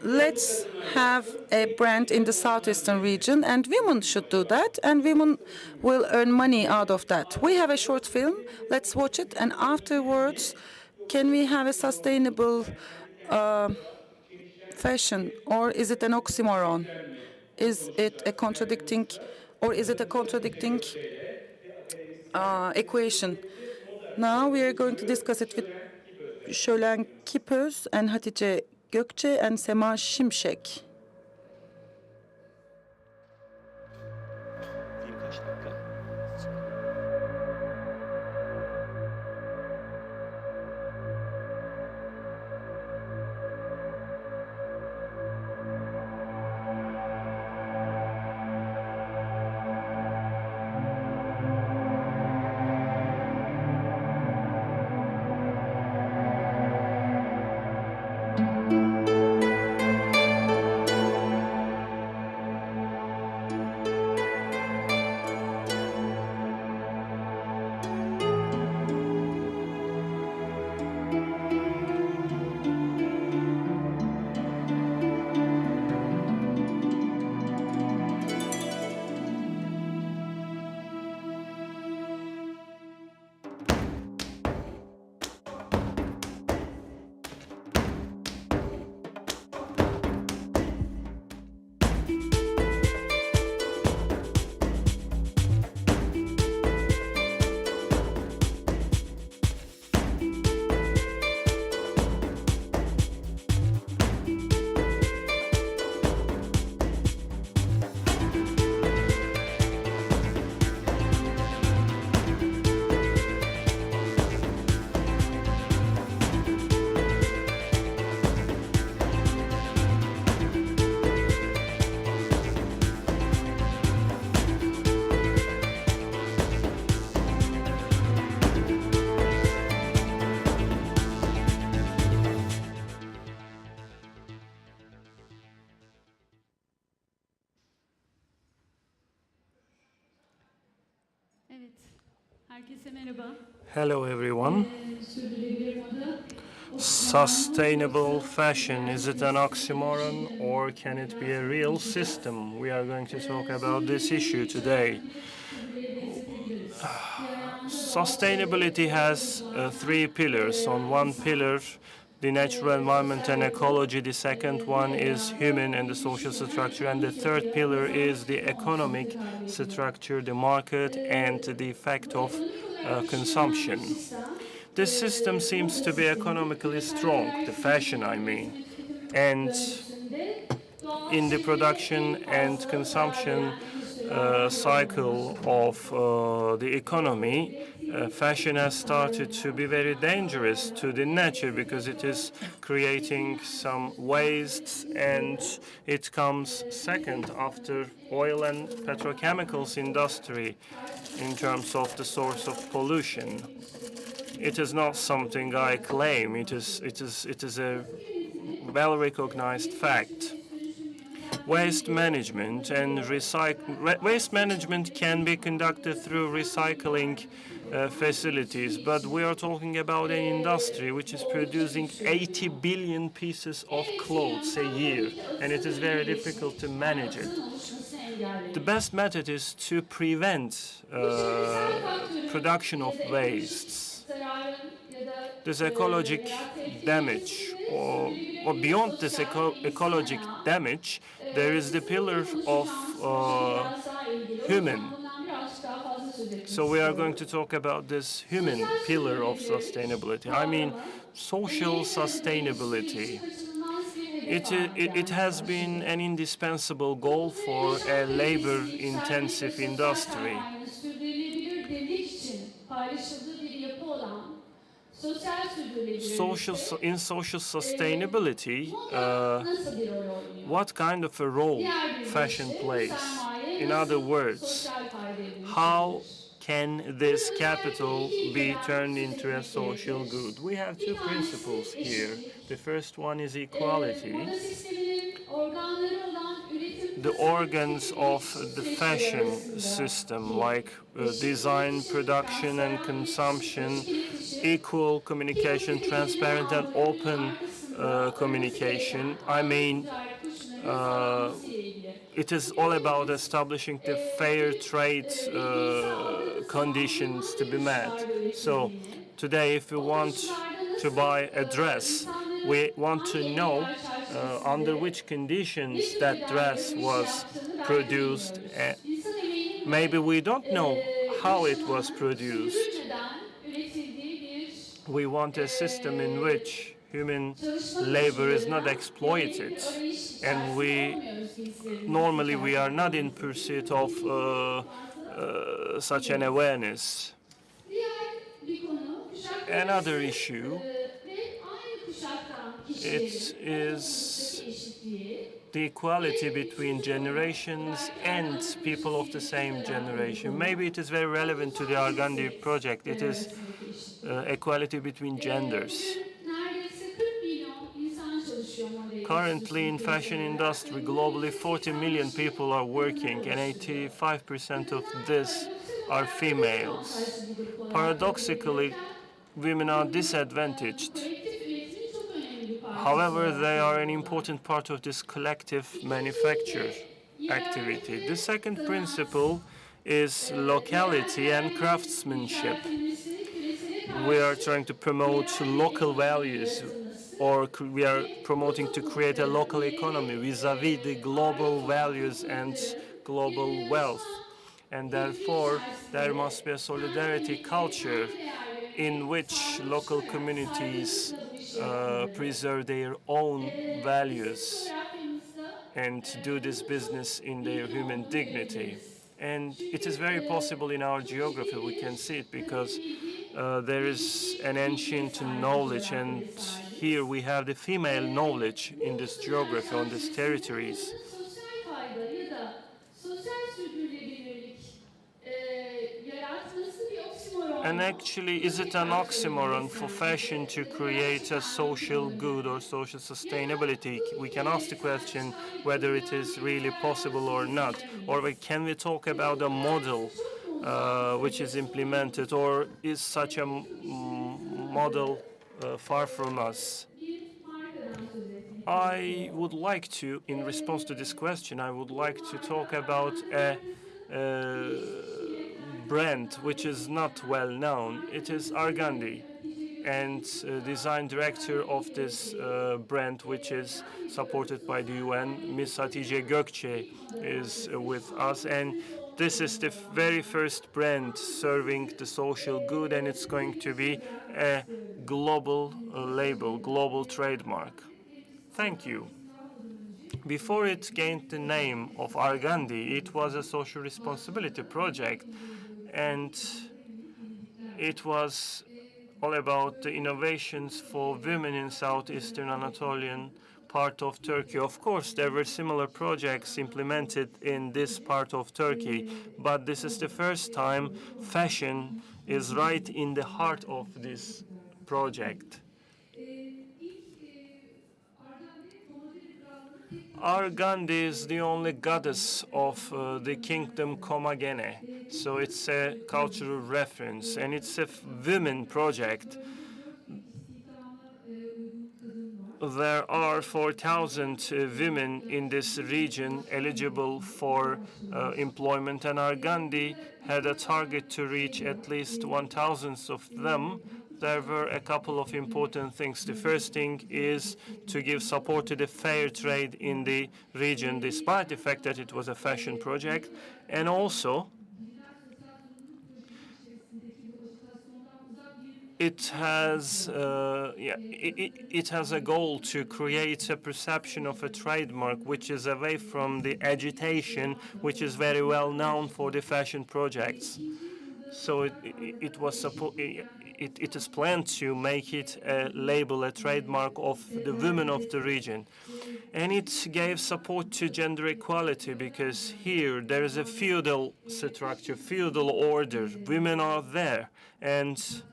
let's have a brand in the southeastern region, and women should do that, and women will earn money out of that. We have a short film. Let's watch it, and afterwards, can we have a sustainable fashion, or is it an oxymoron? Is it a contradicting, or is it a contradicting equation? Now we are going to discuss it with Şölen Kipöz and Hatice Gökçe and Sema Şimşek. Birkaç dakika. Hello everyone. Sustainable fashion, is it an oxymoron or can it be a real system? We are going to talk about this issue today. Sustainability has three pillars. On one pillar, the natural environment and ecology. The second one is human and the social structure. And the third pillar is the economic structure, the market, and the effect of consumption. This system seems to be economically strong, the fashion I mean. And in the production and consumption cycle of the economy, fashion has started to be very dangerous to the nature because it is creating some wastes, and it comes second after oil and petrochemicals industry in terms of the source of pollution. It is not something I claim. It is a well-recognized fact. Waste management and waste management can be conducted through recycling facilities, but we are talking about an industry which is producing 80 billion pieces of clothes a year, and it is very difficult to manage it. The best method is to prevent production of wastes. This ecologic damage, or beyond this ecologic damage, there is the pillar of human. So we are going to talk about this human pillar of sustainability. I mean, social sustainability. It has been an indispensable goal for a labor-intensive industry. In social sustainability, what kind of a role fashion plays? In other words, how can this capital be turned into a social good? We have two principles here. The first one is equality. The organs of the fashion system, like design, production, and consumption, equal communication, transparent and open communication. I mean, it is all about establishing the fair trade conditions to be met. So today, if we want to buy a dress, we want to know under which conditions that dress was produced. Maybe we don't know how it was produced. We want a system in which human labor is not exploited, and normally we are not in pursuit of such an awareness. Another issue, it is the equality between generations and people of the same generation. Maybe it is very relevant to the Argande project. It is equality between genders. Currently in fashion industry globally 40 million people are working, and 85% of this are females. Paradoxically, women are disadvantaged. However, they are an important part of this collective manufacture activity. The second principle is locality and craftsmanship. We are trying to promote local values, or we are promoting to create a local economy vis-à-vis the global values and global wealth. And therefore, there must be a solidarity culture in which local communities preserve their own values and do this business in their human dignity. And it is very possible in our geography, we can see it, because there is an ancient knowledge, and here we have the female knowledge in this geography, on these territories. And actually, is it an oxymoron for fashion to create a social good or social sustainability? We can ask the question whether it is really possible or not. Or can we talk about a model which is implemented, or is such a model far from us? I would like to, in response to this question, I would like to talk about a brand which is not well known. It is Argande, and design director of this brand, which is supported by the UN, Ms. Hatice Gökçe, is with us. And this is the very first brand serving the social good, and it's going to be a global label, global trademark. Thank you. Before it gained the name of Argande, it was a social responsibility project, and it was all about the innovations for women in southeastern Anatolian part of Turkey. Of course, there were similar projects implemented in this part of Turkey, but this is the first time fashion is right in the heart of this project. Argande is the only goddess of the kingdom Komagene, so it's a cultural reference, and it's a women project. There are 4,000 women in this region eligible for employment, and Argande had a target to reach at least 1,000 of them. There were a couple of important things. The first thing is to give support to the fair trade in the region, despite the fact that it was a fashion project, and also it has a goal to create a perception of a trademark which is away from the agitation, which is very well known for the fashion projects. So it is planned to make it a label, a trademark of the women of the region. And it gave support to gender equality, because here there is a feudal structure, feudal order. Women are there, and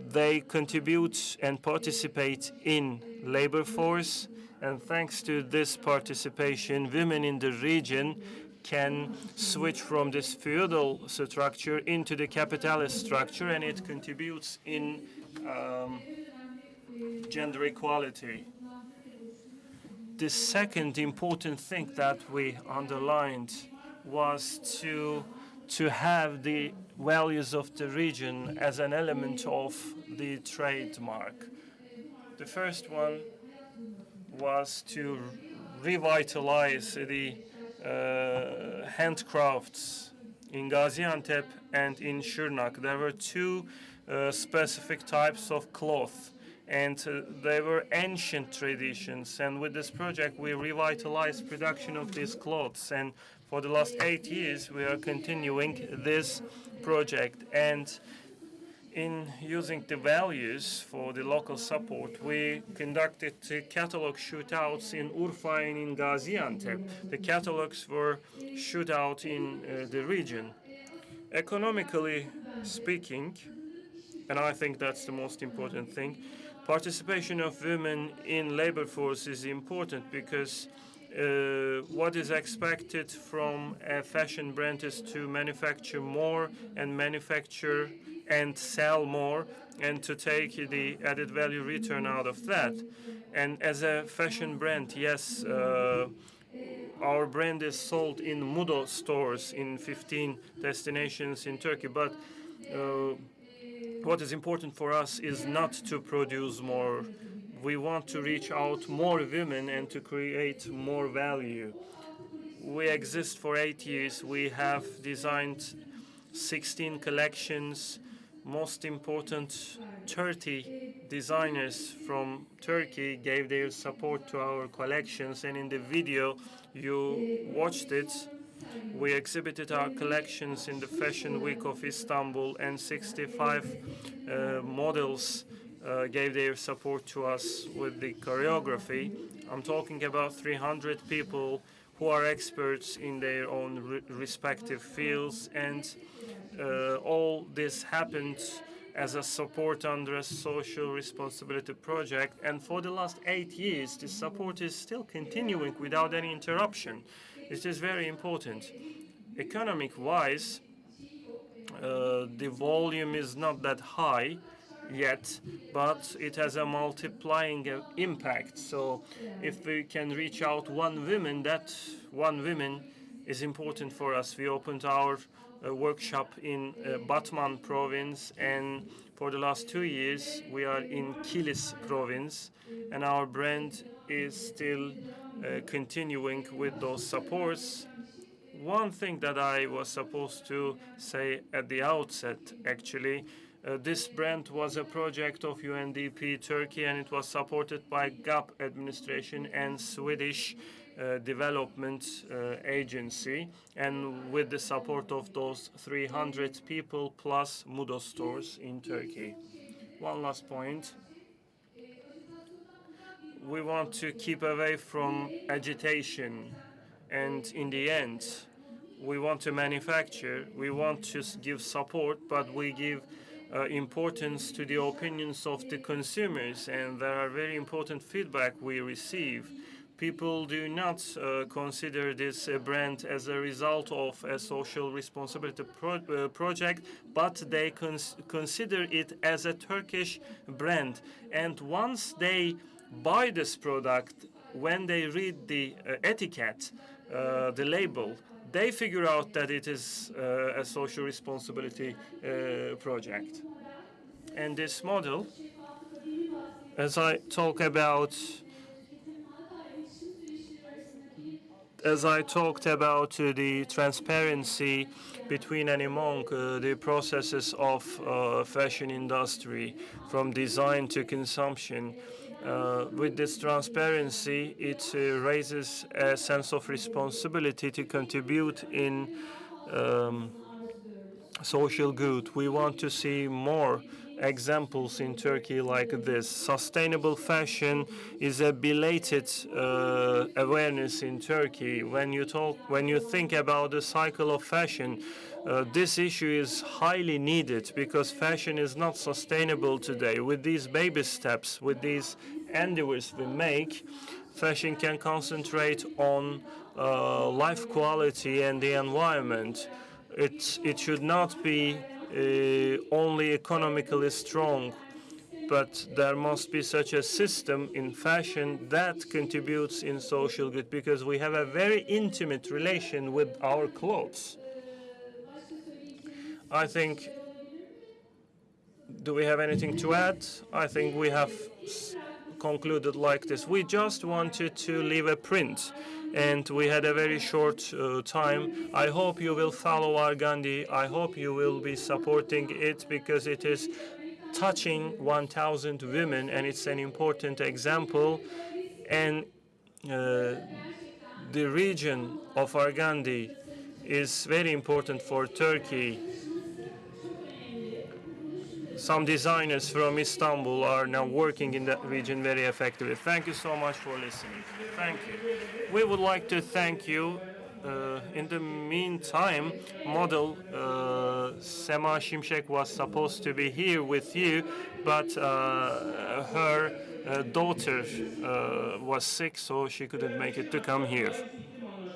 they contribute and participate in labor force. And thanks to this participation, women in the region can switch from this feudal structure into the capitalist structure, and it contributes in gender equality. The second important thing that we underlined was to have the values of the region as an element of the trademark. The first one was to revitalize the handcrafts in Gaziantep and in Şırnak. There were two specific types of cloth, and they were ancient traditions. And with this project, we revitalized production of these clothes. And for the last 8 years, we are continuing this project. And in using the values for the local support, we conducted catalog shootouts in Urfa and in Gaziantep. The catalogs were shoot out in the region. Economically speaking, and I think that's the most important thing, participation of women in labor force is important because what is expected from a fashion brand is to manufacture more and manufacture and sell more and to take the added value return out of that. And as a fashion brand, yes, our brand is sold in Mudo stores in 15 destinations in Turkey, but what is important for us is not to produce more. We want to reach out more women and to create more value. We exist for 8 years. We have designed 16 collections. Most important 30 designers from Turkey gave their support to our collections, and in the video you watched it, we exhibited our collections in the Fashion Week of Istanbul, and 65 models gave their support to us with the choreography. I'm talking about 300 people who are experts in their own respective fields, and all this happened as a support under a social responsibility project. And for the last 8 years, the support is still continuing without any interruption. It is very important. Economic-wise, the volume is not that high yet, but it has a multiplying impact. So if we can reach out one woman, that one woman is important for us. We opened our workshop in Batman province, and for the last 2 years we are in Kilis province, and our brand is still continuing with those supports. One thing that I was supposed to say at the outset, actually, this brand was a project of UNDP Turkey, and it was supported by GAP administration and Swedish development agency, and with the support of those 300 people plus Mudo stores in Turkey. One last point. We want to keep away from agitation, and in the end, we want to manufacture, we want to give support, but we give importance to the opinions of the consumers, and there are very important feedback we receive. People do not consider this brand as a result of a social responsibility project, but they consider it as a Turkish brand. And once they buy this product, when they read the etiquette, the label, they figure out that it is a social responsibility project. And this model, as I talked about the transparency between and among the processes of fashion industry, from design to consumption, with this transparency, it raises a sense of responsibility to contribute in social good. We want to see more examples in Turkey like this. Sustainable fashion is a belated awareness in Turkey. When you think about the cycle of fashion, this issue is highly needed because fashion is not sustainable today. With these baby steps, with these endeavors we make, fashion can concentrate on life quality and the environment. It should not be only economically strong. but there must be such a system in fashion that contributes in social good, because we have a very intimate relation with our clothes. I think, do we have anything to add? I think we have concluded like this. We just wanted to leave a print, and we had a very short time. I hope you will follow Argande. I hope you will be supporting it, because it is touching 1,000 women, and it's an important example. And the region of Argande is very important for Turkey. Some designers from Istanbul are now working in that region very effectively. Thank you so much for listening. Thank you. We would like to thank you. In the meantime, model Sema Şimşek was supposed to be here with you, but her daughter was sick, so she couldn't make it to come here.